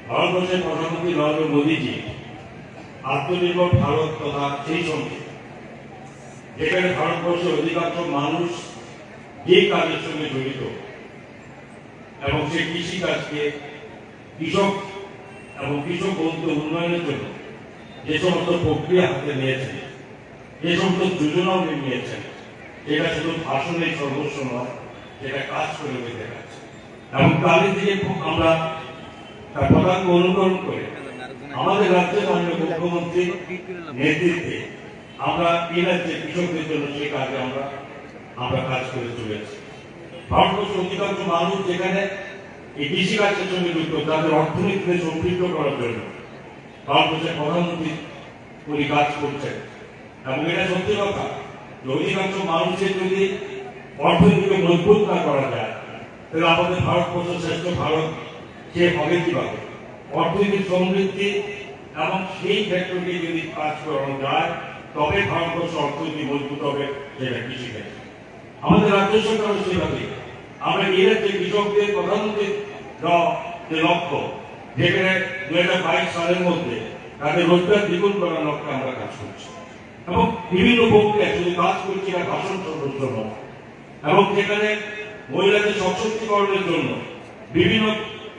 ভারতবর্ষের প্রধানমন্ত্রী নরেন্দ্র মোদীজি আত্মনির্ভর ভারত তথা সেই সঙ্গে যেখানে ভারতবর্ষের অধিকাংশ মানুষ যে কাজের সঙ্গে জড়িত এবং সেই কৃষিকাজকে কৃষক এবং কৃষক বন্ধু উন্নয়নের জন্য যে সমস্ত প্রক্রিয়া হাতে নিয়েছেন, যে সমস্ত যোজনাও নিয়েছেন, যেটা শুধু ভাষণের সর্বস্ব নয়, যেটা কাজ করে দেখাচ্ছে। এবং তাদের দিকে আমরা তার পদাঙ্ক অনুকরণ করে আমাদের রাজ্যের মাননীয় মুখ্যমন্ত্রীর নেতৃত্বে আমরা এই রাজ্যের কৃষকদের জন্য সেই কাজে আমরা কাজ করে চলেছি। ভারতবর্ষের অধিকাংশ মানুষ যেখানে এই কৃষিকাজের সঙ্গে যুক্ত, তাদের অর্থনীতিতে সম্পৃক্ত করার জন্য ভারতবর্ষের প্রধানমন্ত্রী উনি কাজ করছেন। এবং এটা সত্যি কথা যে অধিকাংশ মানুষের যদি অর্থনীতিকে মজবুত না করা যায়, তাহলে আমাদের ভারতবর্ষ শ্রেষ্ঠ ভারত সে হবে কিভাবে? অর্থনৈতিক সমৃদ্ধি এবং সেই ক্ষেত্রকে যদি কাজ করানো যায়, তবে ভারতবর্ষ অর্থনীতি মজবুত হবে, যেটা কৃষিকাজ। আমাদের রাজ্য সরকারও সেভাবে আমরা এই রাজ্যে কৃষকদের প্রধানমন্ত্রীর যে লক্ষ্য, যেখানে 2022 সালের মধ্যে তাদের রোজগার দ্বিগুণ করার লক্ষ্যে আমরা কাজ করছি এবং বিভিন্ন প্রক্রিয়া শুধু কাজ করছি না ভাষণ সদস্য নয়, এবং যেখানে মহিলাদের সশক্তিকরণের জন্য বিভিন্ন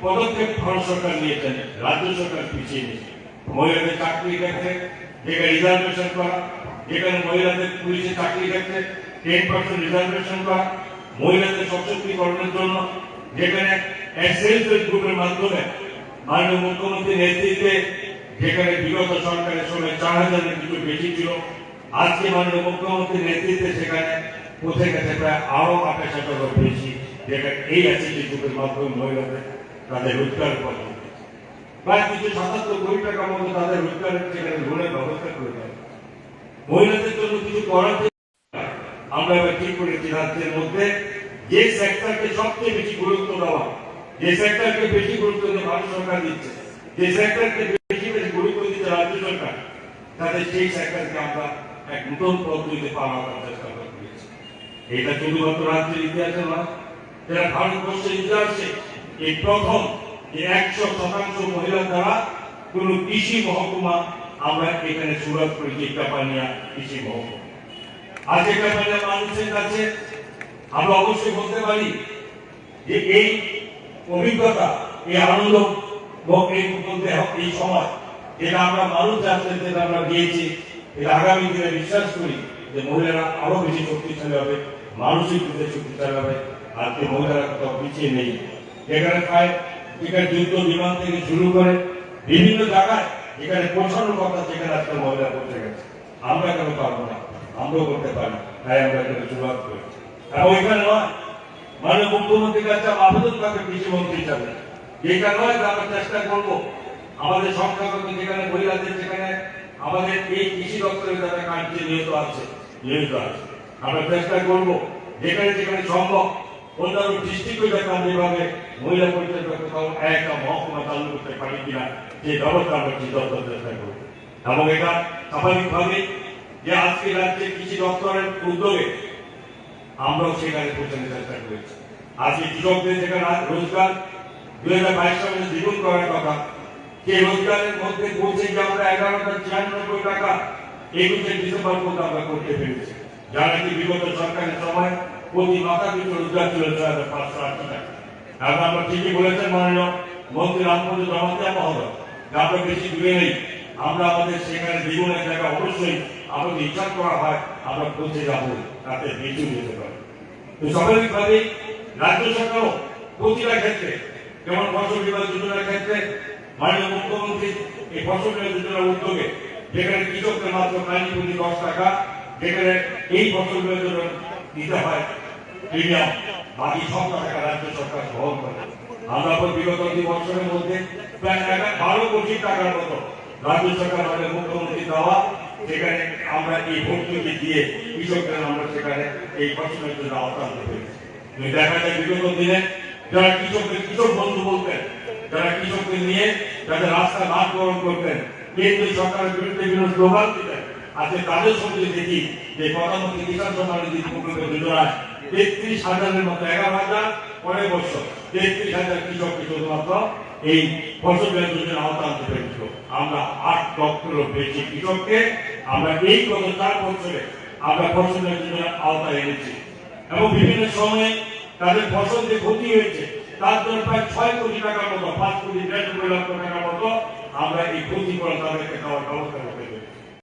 পদক্ষেপ ভারত সরকার নিয়েছেন, রাজ্য সরকার পিছিয়ে নিয়েছে। মহিলাদের চাকরির ক্ষেত্রে যেখানে রিজার্ভেশন করা, যেখানে মহিলাদের পুলিশের চাকরির ক্ষেত্রে 10% রিজার্ভেশন করা, মহিলাদের সশক্তিকরণের জন্য যেখানে এক্সেলেন্স গ্রুপের মাধ্যমে মাননীয় মুখ্যমন্ত্রীর নেতৃত্বে যেখানে বিগত সরকারের সময় 4000-এর কিছু বেশি ছিল, আজকে মাননীয় মুখ্যমন্ত্রীর নেতৃত্বে সেখানে পৌঁছে গেছে প্রায় আরো 28,000 বেশি, যেখানে এই এসএসজি গ্রুপের মাধ্যমে মহিলাদের তাদের রোজগার উপার্জন প্রায় 277 কোটি টাকার মতো তাদের রোজগারের সেখানে লোনের ব্যবস্থা করে দেয়। মহিলাদের জন্য কিছু করার আমরা এবার ঠিক করেছি রাজ্যের মধ্যে যে সেক্টরকে সবচেয়ে বেশি গুরুত্ব দেওয়া, যে সেক্টরকে বেশি গুরুত্ব দিয়ে ভারত সরকার দিচ্ছে, যে সেক্টরকে বেশি গুরুত্ব দিচ্ছে রাজ্য সরকার, তাদের সেই সেক্টরকে আমরা এক নতুন পদ্ধতিতে পাওয়া চেষ্টা করেছি। এটা শুধুমাত্র রাজ্যের ইতিহাসে নয়, যারা ভারতবর্ষের ইতিহাসে এই প্রথম 100% মহিলা দ্বারা কোন কৃষি মহকুমা আমরা এখানে শুরু করেছি, কাপানিয়া কৃষি মহকুমা। আজকে কাপানিয়া মানুষের কাছে আমরা অবশ্যই বলতে পারি যে এই অভিজ্ঞতা, এই আনন্দ, এই সময় যেটা আমরা মানুষ যেটা আমরা দিয়েছি, এটা আগামী দিনে বিশ্বাস করি যে মহিলারা আরো বেশি শক্তিশালী হবে, মানসিক দিকে শক্তিশালী হবে। আজকে মহিলারা কোথাও পিছিয়ে নেই, যেখানে প্রায় যুদ্ধ বিমান থেকে শুরু করে বিভিন্ন জায়গায় যেখানে পৌঁছানোর কথা, সেখানে আজকে মহিলা পৌঁছে গেছে। আমরা কেন পারবো না? আমরাও করতে পারি, তাই আমরা এখানে শুরুয়াত করি। এবং এখানে নয়, মাননীয় মুখ্যমন্ত্রীর কাছে আবেদন থাকবে কৃষিমন্ত্রী হিসাবে, যেটা নয় আমরা চেষ্টা করবো আমাদের সংখ্যাগত যেখানে মহিলাদের, যেখানে আমাদের এই কৃষি দপ্তরের যারা কাজে নিয়োজিত আছে, আমরা চেষ্টা করবো যেখানে যেখানে সম্ভব অন্যান্য ডিস্ট্রিক্টে যাতে আমরা এভাবে মহিলা পরিচয় কোথাও একটা মহকুমা চালু করতে পারি কিনা, সেই ব্যবস্থা আমরা চিন্তা চেষ্টা করবো। এবং এটা স্বাভাবিকভাবে যে আজকে রাজ্যের কৃষি দপ্তরের উদ্যোগে আমরাও সেখানে পৌঁছানোর চেষ্টা করেছি। আজকে কৃষকদের যেখানে রোজগার 2022 সালে দ্বিগুণ করার কথা, সেই রোজগারের মধ্যে পৌঁছে গিয়ে আমরা 11,096 টাকা 21 ডিসেম্বর পর্যন্ত আমরা করতে পেরেছি, যা নাকি বিগত সরকারের সময় প্রতি মাথা পিছু রোজগার ছিল 6,580 টাকা। এখন আমরা ঠিকই বলেছেন মাননীয় মন্ত্রী রামপদ জমাতিয়া মহোদয়, আমরা বেশি দূরে নেই, আমরা আমাদের সেখানে দ্বিগুণের জায়গা অবশ্যই আমাদের ইচ্ছা করা হয় আমরা পৌঁছে যাবো, তাতে বেশি যেতে পারে। তো স্বাভাবিকভাবেই রাজ্য সরকারও প্রতিটা ক্ষেত্রে, যেমন ফসল বীমা যোজনার ক্ষেত্রে মাননীয় মুখ্যমন্ত্রী এই ফসল বীমা যোজনার উদ্যোগে যেখানে কৃষকদের মাত্র প্রাণী প্রতি 10 টাকা, যেখানে এই ফসল বীমা যোজনা দিতে হয় প্রিমিয়াম, বাকি সব টাকা রাজ্য সরকার বহন করে। আমরা বিগত 2 বছরের মধ্যে প্রায় 12 কোটি টাকার মতো রাজ্য সরকার আমাদের মুখ্যমন্ত্রী দেওয়া, সেখানে আমরা এই ভর্তুকি দিয়ে কৃষকদের আমরা সেখানে এই ফসলের জন্য আওতান পেয়েছি। দেখা যায় বিগত দিনে যারা কৃষক বন্ধু বলতেন, যারা কৃষকদের নিয়ে যাদের রাস্তা মাঠ গ্রহণ করতেন, কেন্দ্রীয় সরকারের বিরুদ্ধে বিভিন্ন স্লোগান দিতেন, আজকে তাদের সঙ্গে দেখি যে প্রধানমন্ত্রী কিষাণ সম্মান নিধি যোজনায় 33,000-এর মতো 11,000 পরের বছর 33,000 কৃষককে শুধুমাত্র এই ফসল বীমা যোজনার আওতা আনতে পেরেছিল। আমরা 8 লক্ষেরও বেশি কৃষককে আমরা এই গত 4 বছরে আমরা ফসল বীমা যোজনার আওতায় এনেছি এবং বিভিন্ন সময়ে তাদের ফসল যে ক্ষতি হয়েছে তার জন্য প্রায় 6 কোটি টাকার মতো 5 কোটি 1.5 লক্ষ টাকার মতো আমরা এই ক্ষতিপূরণ তাদেরকে দেওয়ার ব্যবস্থা করতে পেরেছি।